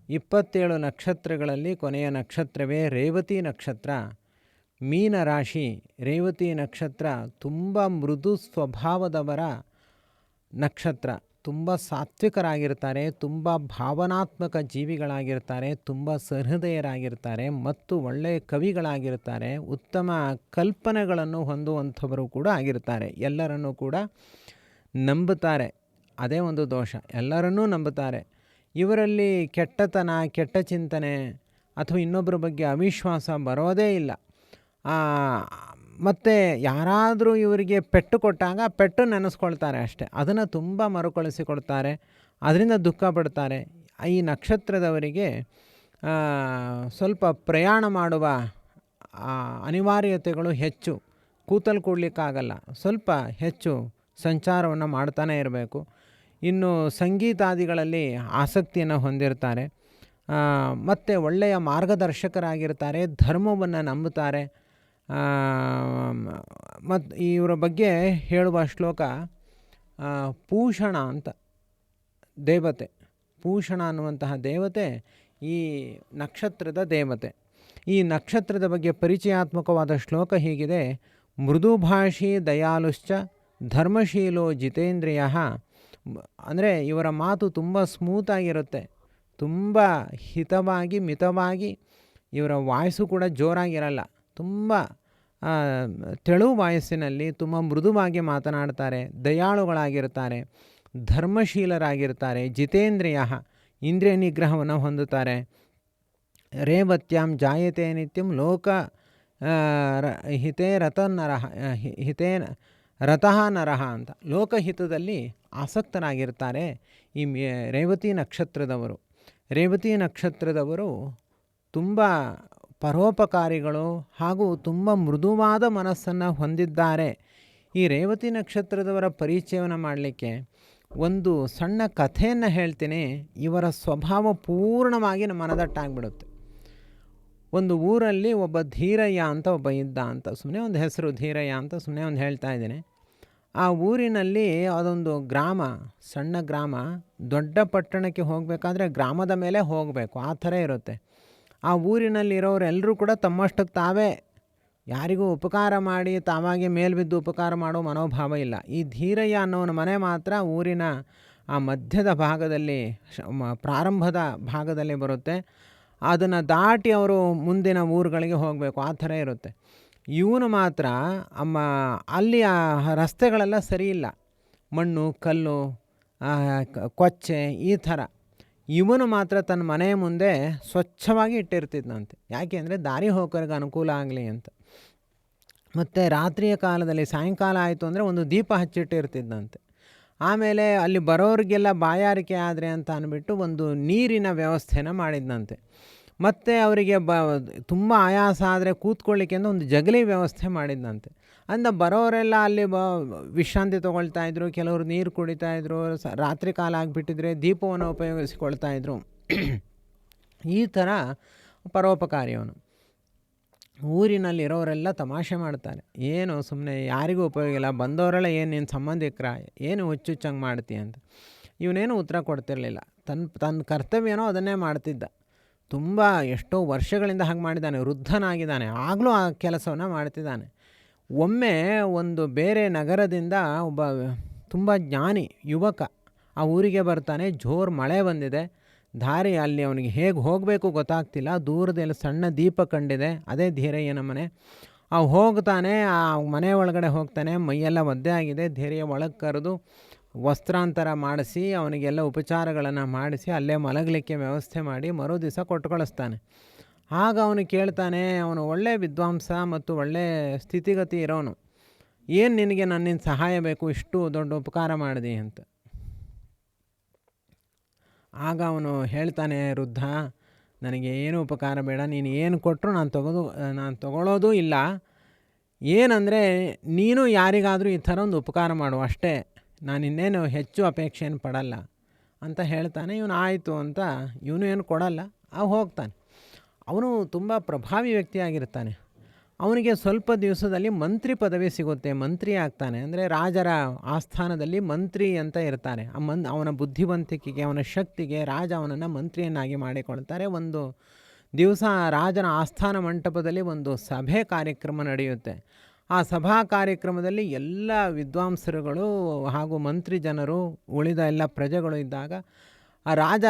27 ನಕ್ಷತ್ರಗಳಲ್ಲಿ ಕೊನೆಯ ನಕ್ಷತ್ರವೇ ರೇವತಿ ನಕ್ಷತ್ರ. ಮೀನ ರಾಶಿ. ರೇವತಿ ನಕ್ಷತ್ರ ತುಂಬ ಮೃದು ಸ್ವಭಾವದವರ ನಕ್ಷತ್ರ. ತುಂಬ ಸಾತ್ವಿಕರಾಗಿರ್ತಾರೆ, ತುಂಬ ಭಾವನಾತ್ಮಕ ಜೀವಿಗಳಾಗಿರ್ತಾರೆ, ತುಂಬ ಸಹೃದಯರಾಗಿರ್ತಾರೆ ಮತ್ತು ಒಳ್ಳೆಯ ಕವಿಗಳಾಗಿರ್ತಾರೆ, ಉತ್ತಮ ಕಲ್ಪನೆಗಳನ್ನು ಹೊಂದುವಂಥವರು ಕೂಡ ಆಗಿರ್ತಾರೆ. ಎಲ್ಲರನ್ನೂ ಕೂಡ ನಂಬುತ್ತಾರೆ. ಅದೇ ಒಂದು ದೋಷ, ಎಲ್ಲರನ್ನೂ ನಂಬುತ್ತಾರೆ. ಇವರಲ್ಲಿ ಕೆಟ್ಟತನ, ಕೆಟ್ಟ ಚಿಂತನೆ ಅಥವಾ ಇನ್ನೊಬ್ಬರ ಬಗ್ಗೆ ಅವಿಶ್ವಾಸ ಬರೋದೇ ಇಲ್ಲ. ಮತ್ತು ಯಾರಾದರೂ ಇವರಿಗೆ ಪೆಟ್ಟು ಕೊಟ್ಟಾಗ ಪೆಟ್ಟು ನೆನೆಸ್ಕೊಳ್ತಾರೆ ಅಷ್ಟೆ, ಅದನ್ನು ತುಂಬ ಮರುಕಳಿಸಿಕೊಳ್ತಾರೆ, ಅದರಿಂದ ದುಃಖ ಪಡ್ತಾರೆ. ಈ ನಕ್ಷತ್ರದವರಿಗೆ ಸ್ವಲ್ಪ ಪ್ರಯಾಣ ಮಾಡುವ ಅನಿವಾರ್ಯತೆಗಳು ಹೆಚ್ಚು. ಕೂತಲ್ಲಿ ಕೂಡಲಿಕ್ಕಾಗಲ್ಲ, ಸ್ವಲ್ಪ ಹೆಚ್ಚು ಸಂಚಾರವನ್ನು ಮಾಡ್ತಾನೆ ಇರಬೇಕು. ಇನ್ನು ಸಂಗೀತಾದಿಗಳಲ್ಲಿ ಆಸಕ್ತಿಯನ್ನು ಹೊಂದಿರ್ತಾರೆ ಮತ್ತು ಒಳ್ಳೆಯ ಮಾರ್ಗದರ್ಶಕರಾಗಿರ್ತಾರೆ, ಧರ್ಮವನ್ನು ನಂಬುತ್ತಾರೆ. ಮತ್ತು ಇವರ ಬಗ್ಗೆ ಹೇಳುವ ಶ್ಲೋಕ ಪೂಷಣ ಅಂತ ದೇವತೆ. ಪೂಷಣ ಅನ್ನುವಂತಹ ದೇವತೆ ಈ ನಕ್ಷತ್ರದ ದೇವತೆ. ಈ ನಕ್ಷತ್ರದ ಬಗ್ಗೆ ಪರಿಚಯಾತ್ಮಕವಾದ ಶ್ಲೋಕ ಹೀಗಿದೆ: ಮೃದುಭಾಷಿ ದಯಾಲುಶ್ಚ ಧರ್ಮಶೀಲೋ ಜಿತೇಂದ್ರಿಯ. ಅಂದರೆ ಇವರ ಮಾತು ತುಂಬ ಸ್ಮೂತಾಗಿರುತ್ತೆ, ತುಂಬ ಹಿತವಾಗಿ ಮಿತವಾಗಿ. ಇವರ ವಾಯ್ಸು ಕೂಡ ಜೋರಾಗಿರಲ್ಲ, ತುಂಬ ತೆಳು ವಾಯಸ್ಸಿನಲ್ಲಿ ತುಂಬ ಮೃದುವಾಗಿ ಮಾತನಾಡ್ತಾರೆ, ದಯಾಳುಗಳಾಗಿರ್ತಾರೆ, ಧರ್ಮಶೀಲರಾಗಿರ್ತಾರೆ, ಜಿತೇಂದ್ರಿಯ ಇಂದ್ರಿಯ ನಿಗ್ರಹವನ್ನು ಹೊಂದುತ್ತಾರೆ. ರೇವತ್ಯಾಂ ಜಾಯತೆ ನಿತ್ಯಂ ಲೋಕ ಹಿತೇ ರತನರಃ ಹಿತೇ ರತಃ ನರಃ ಅಂತ. ಲೋಕಹಿತದಲ್ಲಿ ಆಸಕ್ತರಾಗಿರ್ತಾರೆ ಈ ರೇವತಿ ನಕ್ಷತ್ರದವರು. ರೇವತಿ ನಕ್ಷತ್ರದವರು ತುಂಬ ಪರೋಪಕಾರಿಗಳು ಹಾಗೂ ತುಂಬ ಮೃದುವಾದ ಮನಸ್ಸನ್ನು ಹೊಂದಿದ್ದಾರೆ. ಈ ರೇವತಿ ನಕ್ಷತ್ರದವರ ಪರಿಚಯವನ್ನು ಮಾಡಲಿಕ್ಕೆ ಒಂದು ಸಣ್ಣ ಕಥೆಯನ್ನು ಹೇಳ್ತೀನಿ. ಇವರ ಸ್ವಭಾವ ಪೂರ್ಣವಾಗಿ ಮನದಟ್ಟಾಗ್ಬಿಡುತ್ತೆ. ಒಂದು ಊರಲ್ಲಿ ಒಬ್ಬ ಧೀರಯ್ಯ ಅಂತ ಒಬ್ಬ ಇದ್ದ ಅಂತ, ಸುಮ್ಮನೆ ಒಂದು ಹೆಸರು ಧೀರಯ್ಯ ಅಂತ ಸುಮ್ಮನೆ ಒಂದು ಹೇಳ್ತಾ ಇದ್ದೀನಿ. ಆ ಊರಿನಲ್ಲಿ ಅದೊಂದು ಗ್ರಾಮ, ಸಣ್ಣ ಗ್ರಾಮ. ದೊಡ್ಡ ಪಟ್ಟಣಕ್ಕೆ ಹೋಗಬೇಕಾದ್ರೆ ಗ್ರಾಮದ ಮೇಲೆ ಹೋಗಬೇಕು, ಆ ಥರ ಇರುತ್ತೆ. ಆ ಊರಿನಲ್ಲಿರೋರೆಲ್ಲರೂ ಕೂಡ ತಮ್ಮಷ್ಟಕ್ಕೆ ತಾವೇ ಯಾರಿಗೂ ಉಪಕಾರ ಮಾಡಿ ತಾವಾಗೆ ಮೇಲ್ಬಿದ್ದು ಉಪಕಾರ ಮಾಡೋ ಮನೋಭಾವ ಇಲ್ಲ. ಈ ಧೀರಯ್ಯ ಅನ್ನೋನ ಮನೆ ಮಾತ್ರ ಊರಿನ ಆ ಮಧ್ಯದ ಭಾಗದಲ್ಲಿ, ಪ್ರಾರಂಭದ ಭಾಗದಲ್ಲಿ ಬರುತ್ತೆ. ಅದನ್ನು ದಾಟಿ ಅವರು ಮುಂದಿನ ಊರುಗಳಿಗೆ ಹೋಗಬೇಕು, ಆ ಥರ ಇರುತ್ತೆ. ಇವನು ಮಾತ್ರ ಅಲ್ಲಿ ರಸ್ತೆಗಳೆಲ್ಲ ಸರಿ ಇಲ್ಲ, ಮಣ್ಣು ಕಲ್ಲು ಕೊಚ್ಚೆ ಈ ಥರ. ಇವನು ಮಾತ್ರ ತನ್ನ ಮನೆಯ ಮುಂದೆ ಸ್ವಚ್ಛವಾಗಿ ಇಟ್ಟಿರ್ತಿದ್ದಂತೆ. ಯಾಕೆ ಅಂದರೆ ದಾರಿ ಹೋಗೋರಿಗೆ ಅನುಕೂಲ ಆಗಲಿ ಅಂತ. ಮತ್ತು ರಾತ್ರಿಯ ಕಾಲದಲ್ಲಿ ಸಾಯಂಕಾಲ ಆಯಿತು ಅಂದರೆ ಒಂದು ದೀಪ ಹಚ್ಚಿಟ್ಟಿರ್ತಿದ್ದಂತೆ. ಆಮೇಲೆ ಅಲ್ಲಿ ಬರೋರಿಗೆಲ್ಲ ಬಾಯಾರಿಕೆ ಆದರೆ ಅಂತ ಅಂದ್ಬಿಟ್ಟು ಒಂದು ನೀರಿನ ವ್ಯವಸ್ಥೆನ ಮಾಡಿದ್ದಂತೆ. ಮತ್ತು ಅವರಿಗೆ ತುಂಬ ಆಯಾಸ ಆದರೆ ಕೂತ್ಕೊಳ್ಳಿಕ್ಕೆ ಅಂತ ಒಂದು ಜಗಲಿ ವ್ಯವಸ್ಥೆ ಮಾಡಿದ್ದಂತೆ. ಬರೋರೆಲ್ಲ ಅಲ್ಲಿ ವಿಶ್ರಾಂತಿ ತೊಗೊಳ್ತಾಯಿದ್ರು, ಕೆಲವರು ನೀರು ಕುಡಿತಾಯಿದ್ರು, ರಾತ್ರಿ ಕಾಲ ಆಗಿಬಿಟ್ಟಿದ್ರೆ ದೀಪವನ್ನು ಉಪಯೋಗಿಸಿಕೊಳ್ತಾಯಿದ್ರು. ಈ ಥರ ಪರೋಪಕಾರಿಯವನು. ಊರಿನಲ್ಲಿರೋರೆಲ್ಲ ತಮಾಷೆ ಮಾಡ್ತಾರೆ, ಏನು ಸುಮ್ಮನೆ ಯಾರಿಗೂ ಉಪಯೋಗ ಇಲ್ಲ, ಬಂದವರೆಲ್ಲ ಏನು ನಿನ್ನ ಸಂಬಂಧಿಕರ, ಏನು ಹುಚ್ಚುಚ್ಚಂಗೆ ಮಾಡ್ತೀಯ ಅಂತ. ಇವನೇನು ಉತ್ತರ ಕೊಡ್ತಿರಲಿಲ್ಲ. ತನ್ನ ಕರ್ತವ್ಯನೋ ಅದನ್ನೇ ಮಾಡ್ತಿದ್ದ. ತುಂಬ ಎಷ್ಟೋ ವರ್ಷಗಳಿಂದ ಹಾಗೆ ಮಾಡಿದ್ದಾನೆ, ವೃದ್ಧನಾಗಿದ್ದಾನೆ, ಆಗಲೂ ಆ ಕೆಲಸವನ್ನು ಮಾಡ್ತಿದ್ದಾನೆ. ಒಮ್ಮೆ ಒಂದು ಬೇರೆ ನಗರದಿಂದ ಒಬ್ಬ ತುಂಬ ಜ್ಞಾನಿ ಯುವಕ ಆ ಊರಿಗೆ ಬರ್ತಾನೆ. ಜೋರು ಮಳೆ ಬಂದಿದೆ, ದಾರಿ ಅಲ್ಲಿ ಅವನಿಗೆ ಹೇಗೆ ಹೋಗಬೇಕು ಗೊತ್ತಾಗ್ತಿಲ್ಲ. ದೂರದಲ್ಲಿ ಸಣ್ಣ ದೀಪ ಕಂಡಿದೆ, ಅದೇ ಧೀರಯ್ಯನ ಮನೆ. ಹೋಗ್ತಾನೆ, ಆ ಮನೆ ಒಳಗಡೆ ಹೋಗ್ತಾನೆ. ಮೈಯೆಲ್ಲ ಒದ್ದೆ ಆಗಿದೆ. ಧೀರಯ್ಯ ಒಳಗೆ ಕರೆದು ವಸ್ತ್ರಾಂತರ ಮಾಡಿಸಿ ಅವನಿಗೆಲ್ಲ ಉಪಚಾರಗಳನ್ನು ಮಾಡಿಸಿ ಅಲ್ಲೇ ಮಲಗಲಿಕ್ಕೆ ವ್ಯವಸ್ಥೆ ಮಾಡಿ ಮರು ದಿವಸ ಕೊಟ್ಟು ಕಳಿಸ್ತಾನೆ. ಆಗ ಅವನು ಕೇಳ್ತಾನೆ, ಅವನು ಒಳ್ಳೆಯ ವಿದ್ವಾಂಸ ಮತ್ತು ಒಳ್ಳೆಯ ಸ್ಥಿತಿಗತಿ ಇರೋನು, ಏನು ನಿನಗೆ ನನ್ನಿಂದ ಸಹಾಯ ಬೇಕು, ಇಷ್ಟು ದೊಡ್ಡ ಉಪಕಾರ ಮಾಡಿದೆ ಅಂತ. ಆಗ ಅವನು ಹೇಳ್ತಾನೆ, ವೃದ್ಧ, ನನಗೆ ಏನು ಉಪಕಾರ ಬೇಡ, ನೀನು ಏನು ಕೊಟ್ಟರು ನಾನು ತಗೊಳ್ಳೋದು ಇಲ್ಲ. ಏನಂದರೆ ನೀನು ಯಾರಿಗಾದರೂ ಈ ಥರ ಒಂದು ಉಪಕಾರ ಮಾಡು ಅಷ್ಟೇ, ನಾನು ಇನ್ನೇನು ಹೆಚ್ಚು ಅಪೇಕ್ಷೆಯನ್ನು ಪಡಲ್ಲ ಅಂತ ಹೇಳ್ತಾನೆ. ಇವನು ಆಯಿತು ಅಂತ ಇವನು ಏನು ಕೊಡಲ್ಲ, ಹೋಗ್ತಾನೆ. ಅವನು ತುಂಬ ಪ್ರಭಾವಿ ವ್ಯಕ್ತಿಯಾಗಿರ್ತಾನೆ. ಅವನಿಗೆ ಸ್ವಲ್ಪ ದಿವಸದಲ್ಲಿ ಮಂತ್ರಿ ಪದವಿ ಸಿಗುತ್ತೆ, ಮಂತ್ರಿ ಆಗ್ತಾನೆ. ಅಂದರೆ ರಾಜರ ಆಸ್ಥಾನದಲ್ಲಿ ಮಂತ್ರಿ ಅಂತ ಇರ್ತಾನೆ. ಅವನ ಬುದ್ಧಿವಂತಿಕೆಗೆ, ಅವನ ಶಕ್ತಿಗೆ ರಾಜ ಅವನನ್ನು ಮಂತ್ರಿಯನ್ನಾಗಿ ಮಾಡಿಕೊಳ್ತಾರೆ. ಒಂದು ದಿವಸ ರಾಜನ ಆಸ್ಥಾನ ಮಂಟಪದಲ್ಲಿ ಒಂದು ಸಭೆ ಕಾರ್ಯಕ್ರಮ ನಡೆಯುತ್ತೆ. ಆ ಸಭಾ ಕಾರ್ಯಕ್ರಮದಲ್ಲಿ ಎಲ್ಲ ವಿದ್ವಾಂಸರುಗಳು ಹಾಗೂ ಮಂತ್ರಿ ಜನರು, ಉಳಿದ ಎಲ್ಲ ಪ್ರಜೆಗಳು ಇದ್ದಾಗ ಆ ರಾಜ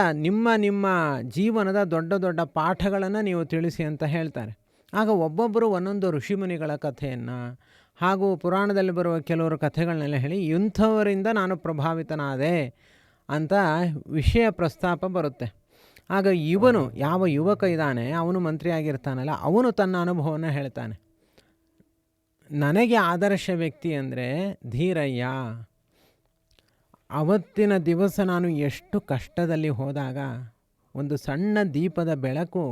ನಿಮ್ಮ ಜೀವನದ ದೊಡ್ಡ ದೊಡ್ಡ ಪಾಠಗಳನ್ನು ನೀವು ತಿಳಿಸಿ ಅಂತ ಹೇಳ್ತಾರೆ. ಆಗ ಒಬ್ಬೊಬ್ಬರು ಒಂದೊಂದು ಋಷಿಮುನಿಗಳ ಕಥೆಯನ್ನು ಹಾಗೂ ಪುರಾಣದಲ್ಲಿ ಬರುವ ಕೆಲವರು ಕಥೆಗಳನ್ನೆಲ್ಲ ಹೇಳಿ ಇಂಥವರಿಂದ ನಾನು ಪ್ರಭಾವಿತನಾದೆ ಅಂತ ವಿಷಯ ಪ್ರಸ್ತಾಪ ಬರುತ್ತೆ. ಆಗ ಇವನು, ಯಾವ ಯುವಕ ಇದ್ದಾನೆ, ಅವನು ಮಂತ್ರಿ ಆಗಿರ್ತಾನಲ್ಲ, ಅವನು ತನ್ನ ಅನುಭವವನ್ನು ಹೇಳ್ತಾನೆ. ನನಗೆ ಆದರ್ಶ ವ್ಯಕ್ತಿ ಅಂದರೆ ಧೀರಯ್ಯ. ಅವತ್ತಿನ ದಿವಸ ನಾನು ಎಷ್ಟು ಕಷ್ಟದಲ್ಲಿ ಹೋದಾಗ ಒಂದು ಸಣ್ಣ ದೀಪದ ಬೆಳಕು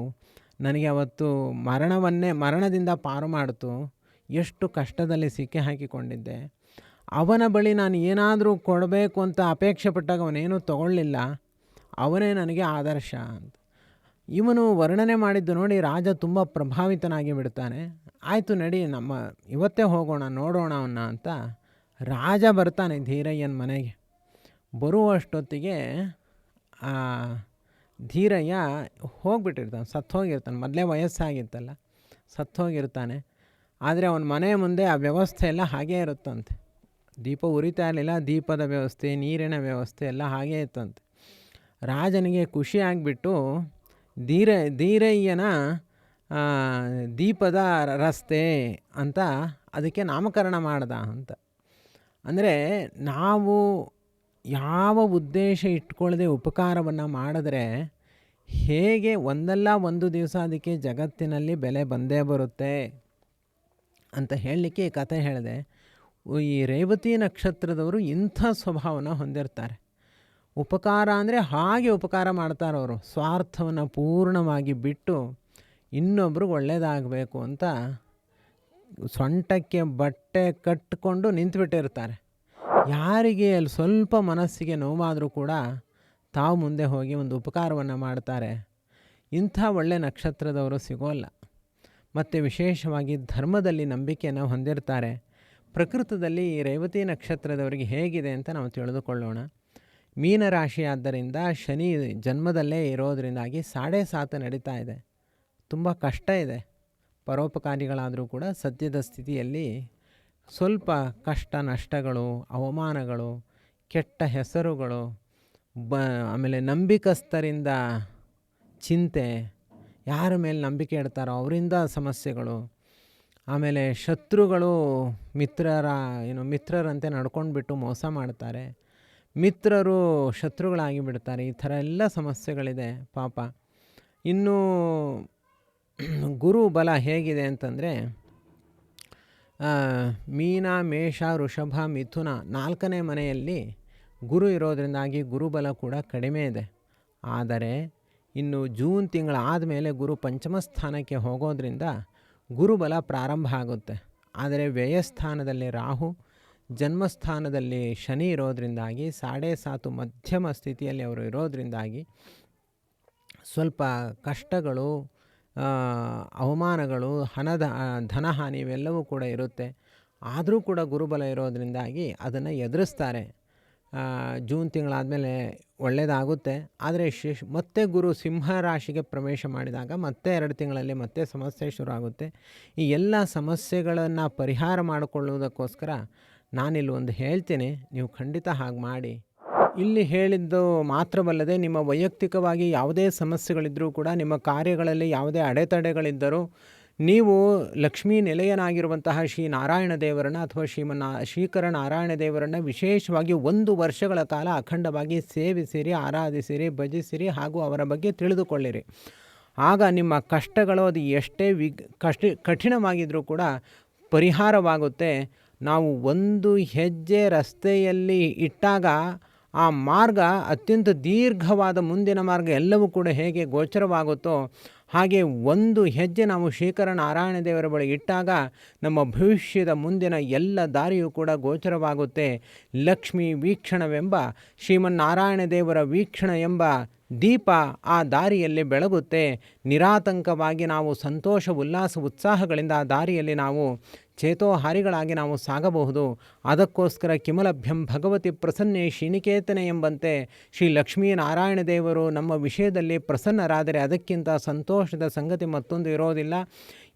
ನನಗೆ ಅವತ್ತು ಮರಣದಿಂದ ಪಾರು ಮಾಡಿತು. ಎಷ್ಟು ಕಷ್ಟದಲ್ಲಿ ಸಿಕ್ಕಿ ಹಾಕಿಕೊಂಡಿದ್ದೆ. ಅವನ ಬಳಿ ನಾನು ಏನಾದರೂ ಕೊಡಬೇಕು ಅಂತ ಅಪೇಕ್ಷೆ ಪಟ್ಟಾಗ ಅವನೇನೂ ತಗೊಳ್ಳಿಲ್ಲ. ಅವನೇ ನನಗೆ ಆದರ್ಶ ಅಂತ ಇವನು ವರ್ಣನೆ ಮಾಡಿದ್ದು ನೋಡಿ ರಾಜ ತುಂಬ ಪ್ರಭಾವಿತನಾಗಿ ಬಿಡ್ತಾನೆ. ಆಯಿತು ನಡಿ, ಇವತ್ತೇ ಹೋಗೋಣ, ನೋಡೋಣ ಅವನ್ನ ಅಂತ ರಾಜ ಬರ್ತಾನೆ ಧೀರಯ್ಯನ ಮನೆಗೆ. ಬರುವಷ್ಟೊತ್ತಿಗೆ ಆ ಧೀರಯ್ಯ ಹೋಗಿಬಿಟ್ಟಿರ್ತಾನೆ, ಸತ್ತೋಗಿರ್ತಾನೆ. ಮೊದಲೇ ವಯಸ್ಸಾಗಿತ್ತಲ್ಲ, ಸತ್ತೋಗಿರ್ತಾನೆ. ಆದರೆ ಅವನ ಮನೆ ಮುಂದೆ ಆ ವ್ಯವಸ್ಥೆ ಎಲ್ಲ ಹಾಗೇ ಇರುತ್ತಂತೆ. ದೀಪ ಉರಿತಾ ಇರಲಿಲ್ಲ, ದೀಪದ ವ್ಯವಸ್ಥೆ, ನೀರಿನ ವ್ಯವಸ್ಥೆ ಎಲ್ಲ ಹಾಗೇ ಇತ್ತಂತೆ. ರಾಜನಿಗೆ ಖುಷಿ ಆಗಿಬಿಟ್ಟು ಧೀರಯ್ಯನ ದೀಪದ ರಸ್ತೆ ಅಂತ ಅದಕ್ಕೆ ನಾಮಕರಣ ಮಾಡ್ದ ಅಂತ. ಅಂದರೆ ನಾವು ಯಾವ ಉದ್ದೇಶ ಇಟ್ಕೊಳ್ಳದೆ ಉಪಕಾರವನ್ನು ಮಾಡಿದ್ರೆ ಹೇಗೆ ಒಂದಲ್ಲ ಒಂದು ದಿವಸ ಅದಕ್ಕೆ ಜಗತ್ತಿನಲ್ಲಿ ಬೆಲೆ ಬಂದೇ ಬರುತ್ತೆ ಅಂತ ಹೇಳಲಿಕ್ಕೆ ಈ ಕಥೆ ಹೇಳಿದೆ. ಈ ರೇವತಿ ನಕ್ಷತ್ರದವರು ಇಂಥ ಸ್ವಭಾವನ ಹೊಂದಿರ್ತಾರೆ. ಉಪಕಾರ ಅಂದರೆ ಹಾಗೆ ಉಪಕಾರ ಮಾಡ್ತಾರವರು. ಸ್ವಾರ್ಥವನ್ನು ಪೂರ್ಣವಾಗಿ ಬಿಟ್ಟು ಇನ್ನೊಬ್ರಿಗೆ ಒಳ್ಳೆಯದಾಗಬೇಕು ಅಂತ ಸೊಂಟಕ್ಕೆ ಬಟ್ಟೆ ಕಟ್ಟಿಕೊಂಡು ನಿಂತುಬಿಟ್ಟಿರ್ತಾರೆ. ಯಾರಿಗೆ ಅಲ್ಲಿ ಸ್ವಲ್ಪ ಮನಸ್ಸಿಗೆ ನೋವಾದರೂ ಕೂಡ ತಾವು ಮುಂದೆ ಹೋಗಿ ಒಂದು ಉಪಕಾರವನ್ನು ಮಾಡ್ತಾರೆ. ಇಂಥ ಒಳ್ಳೆಯ ನಕ್ಷತ್ರದವರು ಸಿಗೋಲ್ಲ. ಮತ್ತು ವಿಶೇಷವಾಗಿ ಧರ್ಮದಲ್ಲಿ ನಂಬಿಕೆಯನ್ನು ಹೊಂದಿರ್ತಾರೆ. ಪ್ರಕೃತದಲ್ಲಿ ಈ ರೇವತಿ ನಕ್ಷತ್ರದವರಿಗೆ ಹೇಗಿದೆ ಅಂತ ನಾವು ತಿಳಿದುಕೊಳ್ಳೋಣ. ಮೀನರಾಶಿ ಆದ್ದರಿಂದ ಶನಿ ಜನ್ಮದಲ್ಲೇ ಇರೋದರಿಂದಾಗಿ 7.5 ನಡೀತಾ ಇದೆ. ತುಂಬ ಕಷ್ಟ ಇದೆ. ಪರೋಪಕಾರಿಗಳಾದರೂ ಕೂಡ ಸದ್ಯದ ಸ್ಥಿತಿಯಲ್ಲಿ ಸ್ವಲ್ಪ ಕಷ್ಟ ನಷ್ಟಗಳು, ಅವಮಾನಗಳು, ಕೆಟ್ಟ ಹೆಸರುಗಳು, ಆಮೇಲೆ ನಂಬಿಕಸ್ಥರಿಂದ ಚಿಂತೆ, ಯಾರ ಮೇಲೆ ನಂಬಿಕೆ ಇಡ್ತಾರೋ ಅವರಿಂದ ಸಮಸ್ಯೆಗಳು, ಆಮೇಲೆ ಶತ್ರುಗಳು ಮಿತ್ರರಂತೆ ನಡ್ಕೊಂಡ್ಬಿಟ್ಟು ಮೋಸ ಮಾಡ್ತಾರೆ, ಮಿತ್ರರು ಶತ್ರುಗಳಾಗಿ ಬಿಡ್ತಾರೆ. ಈ ಥರ ಎಲ್ಲ ಸಮಸ್ಯೆಗಳಿದೆ ಪಾಪ. ಇನ್ನು ಗುರು ಬಲ ಹೇಗಿದೆ ಅಂತಂದರೆ ಮೀನ, ಮೇಷ, ವೃಷಭ, ಮಿಥುನ 4ನೇ ಮನೆಯಲ್ಲಿ ಗುರು ಇರೋದರಿಂದಾಗಿ ಗುರುಬಲ ಕೂಡ ಕಡಿಮೆ ಇದೆ. ಆದರೆ ಇನ್ನು ಜೂನ್ ತಿಂಗಳಾದ ಮೇಲೆ ಗುರು ಪಂಚಮ ಸ್ಥಾನಕ್ಕೆ ಹೋಗೋದ್ರಿಂದ ಗುರುಬಲ ಪ್ರಾರಂಭ ಆಗುತ್ತೆ. ಆದರೆ ವ್ಯಯಸ್ಥಾನದಲ್ಲಿ ರಾಹು, ಜನ್ಮಸ್ಥಾನದಲ್ಲಿ ಶನಿ ಇರೋದರಿಂದಾಗಿ 7.5 ಮಧ್ಯಮ ಸ್ಥಿತಿಯಲ್ಲಿ ಅವರು ಇರೋದರಿಂದಾಗಿ ಸ್ವಲ್ಪ ಕಷ್ಟಗಳು, ಅವಮಾನಗಳು, ಧನಹಾನಿ ಇವೆಲ್ಲವೂ ಕೂಡ ಇರುತ್ತೆ. ಆದರೂ ಕೂಡ ಗುರುಬಲ ಇರೋದರಿಂದಾಗಿ ಅದನ್ನು ಎದುರಿಸ್ತಾರೆ. ಜೂನ್ ತಿಂಗಳಾದಮೇಲೆ ಒಳ್ಳೆಯದಾಗುತ್ತೆ. ಆದರೆ ಮತ್ತೆ ಗುರು ಸಿಂಹ ರಾಶಿಗೆ ಪ್ರವೇಶ ಮಾಡಿದಾಗ ಮತ್ತೆ 2 ತಿಂಗಳಲ್ಲಿ ಮತ್ತೆ ಸಮಸ್ಯೆ ಶುರು ಆಗುತ್ತೆ. ಈ ಎಲ್ಲ ಸಮಸ್ಯೆಗಳನ್ನು ಪರಿಹಾರ ಮಾಡಿಕೊಳ್ಳುವುದಕ್ಕೋಸ್ಕರ ನಾನಿಲ್ಲಿ ಒಂದು ಹೇಳ್ತೀನಿ, ನೀವು ಖಂಡಿತ ಹಾಗೆ ಮಾಡಿ. ಇಲ್ಲಿ ಹೇಳಿದ್ದು ಮಾತ್ರವಲ್ಲದೆ ನಿಮ್ಮ ವೈಯಕ್ತಿಕವಾಗಿ ಯಾವುದೇ ಸಮಸ್ಯೆಗಳಿದ್ದರೂ ಕೂಡ, ನಿಮ್ಮ ಕಾರ್ಯಗಳಲ್ಲಿ ಯಾವುದೇ ಅಡೆತಡೆಗಳಿದ್ದರೂ ನೀವು ಲಕ್ಷ್ಮೀ ನಿಲಯನಾಗಿರುವಂತಹ ಶ್ರೀ ನಾರಾಯಣ ದೇವರನ್ನು ಅಥವಾ ಶ್ರೀಕರ ನಾರಾಯಣ ದೇವರನ್ನು ವಿಶೇಷವಾಗಿ 1 ವರ್ಷಗಳ ಕಾಲ ಅಖಂಡವಾಗಿ ಸೇವಿಸಿರಿ, ಆರಾಧಿಸಿರಿ, ಭಜಿಸಿರಿ ಹಾಗೂ ಅವರ ಬಗ್ಗೆ ತಿಳಿದುಕೊಳ್ಳಿರಿ. ಆಗ ನಿಮ್ಮ ಕಷ್ಟಗಳು ಅದು ಎಷ್ಟೇ ಕಠಿಣವಾಗಿದ್ದರೂ ಕೂಡ ಪರಿಹಾರವಾಗುತ್ತೆ. ನಾವು ಒಂದು ಹೆಜ್ಜೆ ರಸ್ತೆಯಲ್ಲಿ ಇಟ್ಟಾಗ ಆ ಮಾರ್ಗ ಅತ್ಯಂತ ದೀರ್ಘವಾದ ಮುಂದಿನ ಮಾರ್ಗ ಎಲ್ಲವೂ ಕೂಡ ಹೇಗೆ ಗೋಚರವಾಗುತ್ತೋ ಹಾಗೆ ಒಂದು ಹೆಜ್ಜೆ ನಾವು ಶ್ರೀಕರ ನಾರಾಯಣ ದೇವರ ಬಳಿ ಇಟ್ಟಾಗ ನಮ್ಮ ಭವಿಷ್ಯದ ಮುಂದಿನ ಎಲ್ಲ ದಾರಿಯೂ ಕೂಡ ಗೋಚರವಾಗುತ್ತೆ. ಲಕ್ಷ್ಮೀ ವೀಕ್ಷಣವೆಂಬ ಶ್ರೀಮನ್ನಾರಾಯಣ ದೇವರ ವೀಕ್ಷಣ ಎಂಬ ದೀಪ ಆ ದಾರಿಯಲ್ಲಿ ಬೆಳಗುತ್ತೆ. ನಿರಾತಂಕವಾಗಿ ನಾವು ಸಂತೋಷ, ಉಲ್ಲಾಸ, ಉತ್ಸಾಹಗಳಿಂದ ಆ ದಾರಿಯಲ್ಲಿ ನಾವು ಚೇತೋಹಾರಿಗಳಾಗಿ ನಾವು ಸಾಗಬಹುದು. ಅದಕ್ಕೋಸ್ಕರ ಕಿಮಲಭ್ಯಂ ಭಗವತಿ ಪ್ರಸನ್ನೆ ಶ್ರೀನಿಕೇತನೆ ಎಂಬಂತೆ ಶ್ರೀ ಲಕ್ಷ್ಮೀನಾರಾಯಣ ದೇವರು ನಮ್ಮ ವಿಷಯದಲ್ಲಿ ಪ್ರಸನ್ನರಾದರೆ ಅದಕ್ಕಿಂತ ಸಂತೋಷದ ಸಂಗತಿ ಮತ್ತೊಂದು ಇರೋದಿಲ್ಲ.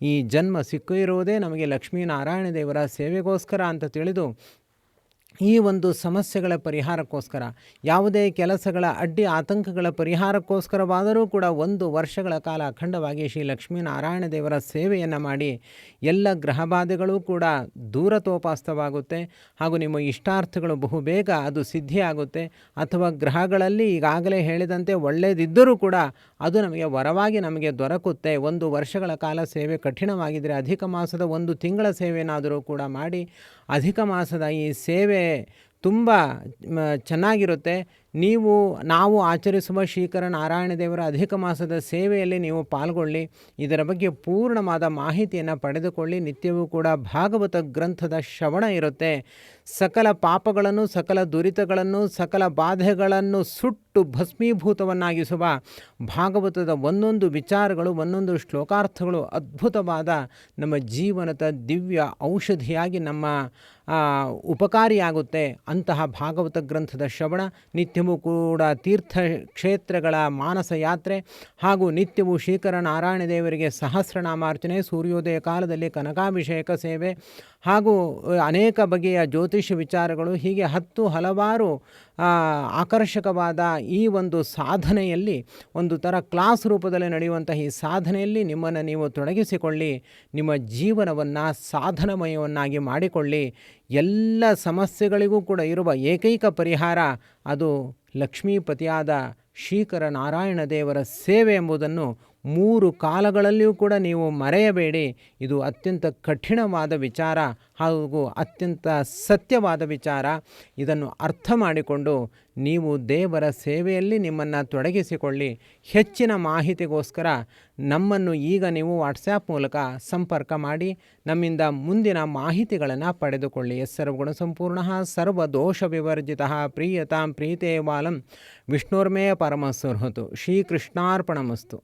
ಈ ಜನ್ಮ ಸಿಕ್ಕಿರುವುದೇ ನಮಗೆ ಲಕ್ಷ್ಮೀನಾರಾಯಣ ದೇವರ ಸೇವೆಗೋಸ್ಕರ ಅಂತ ತಿಳಿದು ಈ ಒಂದು ಸಮಸ್ಯೆಗಳ ಪರಿಹಾರಕ್ಕೋಸ್ಕರ, ಯಾವುದೇ ಕೆಲಸಗಳ ಅಡ್ಡಿ ಆತಂಕಗಳ ಪರಿಹಾರಕ್ಕೋಸ್ಕರವಾದರೂ ಕೂಡ 1 ವರ್ಷಗಳ ಕಾಲ ಅಖಂಡವಾಗಿ ಶ್ರೀ ಲಕ್ಷ್ಮೀನಾರಾಯಣ ದೇವರ ಸೇವೆಯನ್ನು ಮಾಡಿ ಎಲ್ಲ ಗ್ರಹಬಾಧೆಗಳು ಕೂಡ ದೂರತೋಪಾಸ್ತವಾಗುತ್ತೆ. ಹಾಗೂ ನಿಮ್ಮ ಇಷ್ಟಾರ್ಥಗಳು ಬಹುಬೇಗ ಅದು ಸಿದ್ಧಿಯಾಗುತ್ತೆ. ಅಥವಾ ಗ್ರಹಗಳಲ್ಲಿ ಈಗಾಗಲೇ ಹೇಳಿದಂತೆ ಒಳ್ಳೆಯದಿದ್ದರೂ ಕೂಡ ಅದು ನಮಗೆ ವರವಾಗಿ ನಮಗೆ ದೊರಕುತ್ತೆ. 1 ವರ್ಷಗಳ ಕಾಲ ಸೇವೆ ಕಠಿಣವಾಗಿದ್ದರೆ ಅಧಿಕ ಮಾಸದ 1 ತಿಂಗಳ ಸೇವೆಯನ್ನಾದರೂ ಕೂಡ ಮಾಡಿ, ಅಧಿಕ ಮಾಸದ ಈ ಸೇವೆ ತುಂಬ ಚೆನ್ನಾಗಿರುತ್ತೆ. ನಾವು ಆಚರಿಸುವ ಶ್ರೀಕರ ನಾರಾಯಣ ದೇವರ ಅಧಿಕ ಮಾಸದ ಸೇವೆಯಲ್ಲಿ ನೀವು ಪಾಲ್ಗೊಳ್ಳಿ. ಇದರ ಬಗ್ಗೆ ಪೂರ್ಣವಾದ ಮಾಹಿತಿಯನ್ನು ಪಡೆದುಕೊಳ್ಳಿ. ನಿತ್ಯವೂ ಕೂಡ ಭಾಗವತ ಗ್ರಂಥದ ಶ್ರವಣ ಇರುತ್ತೆ. ಸಕಲ ಪಾಪಗಳನ್ನು, ಸಕಲ ದುರಿತಗಳನ್ನು, ಸಕಲ ಬಾಧೆಗಳನ್ನು ಸುಟ್ಟು ಭಸ್ಮೀಭೂತವನ್ನಾಗಿಸುವ ಭಾಗವತದ ಒಂದೊಂದು ವಿಚಾರಗಳು, ಒಂದೊಂದು ಶ್ಲೋಕಾರ್ಥಗಳು ಅದ್ಭುತವಾದ ನಮ್ಮ ಜೀವನದ ದಿವ್ಯ ಔಷಧಿಯಾಗಿ ನಮ್ಮ ಉಪಕಾರಿಯಾಗುತ್ತೆ. ಅಂತಹ ಭಾಗವತ ಗ್ರಂಥದ ಶ್ರವಣ, ನಿತ್ಯವೂ ಕೂಡ ತೀರ್ಥಕ್ಷೇತ್ರಗಳ ಮಾನಸ ಯಾತ್ರೆ ಹಾಗೂ ನಿತ್ಯವೂ ಶ್ರೀಕರ ನಾರಾಯಣ ದೇವರಿಗೆ ಸಹಸ್ರನಾಮಾರ್ಚನೆ, ಸೂರ್ಯೋದಯ ಕಾಲದಲ್ಲಿ ಕನಕಾಭಿಷೇಕ ಸೇವೆ ಹಾಗೂ ಅನೇಕ ಬಗೆಯ ಜ್ಯೋತಿಷ ವಿಚಾರಗಳು, ಹೀಗೆ ಹಲವಾರು ಆಕರ್ಷಕವಾದ ಈ ಒಂದು ಸಾಧನೆಯಲ್ಲಿ, ಒಂದು ಥರ ಕ್ಲಾಸ್ ರೂಪದಲ್ಲಿ ನಡೆಯುವಂತಹ ಈ ಸಾಧನೆಯಲ್ಲಿ ನಿಮ್ಮನ್ನು ನೀವು ತೊಡಗಿಸಿಕೊಳ್ಳಿ. ನಿಮ್ಮ ಜೀವನವನ್ನು ಸಾಧನಮಯವನ್ನಾಗಿ ಮಾಡಿಕೊಳ್ಳಿ. ಎಲ್ಲ ಸಮಸ್ಯೆಗಳಿಗೂ ಕೂಡ ಇರುವ ಏಕೈಕ ಪರಿಹಾರ ಅದು ಲಕ್ಷ್ಮೀಪತಿಯಾದ ಶ್ರೀಕರ ನಾರಾಯಣ ದೇವರ ಸೇವೆ ಎಂಬುದನ್ನು 3 ಕಾಲಗಳಲ್ಲಿಯೂ ಕೂಡ ನೀವು ಮರೆಯಬೇಡಿ. ಇದು ಅತ್ಯಂತ ಕಠಿಣವಾದ ವಿಚಾರ ಹಾಗೂ ಅತ್ಯಂತ ಸತ್ಯವಾದ ವಿಚಾರ. ಇದನ್ನು ಅರ್ಥ ಮಾಡಿಕೊಂಡು ನೀವು ದೇವರ ಸೇವೆಯಲ್ಲಿ ನಿಮ್ಮನ್ನು ತೊಡಗಿಸಿಕೊಳ್ಳಿ. ಹೆಚ್ಚಿನ ಮಾಹಿತಿಗೋಸ್ಕರ ನಮ್ಮನ್ನು ಈಗ ನೀವು ವಾಟ್ಸ್ಯಾಪ್ ಮೂಲಕ ಸಂಪರ್ಕ ಮಾಡಿ ನಮ್ಮಿಂದ ಮುಂದಿನ ಮಾಹಿತಿಗಳನ್ನು ಪಡೆದುಕೊಳ್ಳಿ. ಸರ್ವಗುಣ ಸಂಪೂರ್ಣ ಸರ್ವದೋಷ ವಿವರ್ಜಿತ ಪ್ರೀಯತಾಂ ಪ್ರೀತೇ ಬಾಲಂ ವಿಷ್ಣುರ್ಮೇ ಪರಮಸುರ್ಹತು. ಶ್ರೀಕೃಷ್ಣಾರ್ಪಣಮಸ್ತು.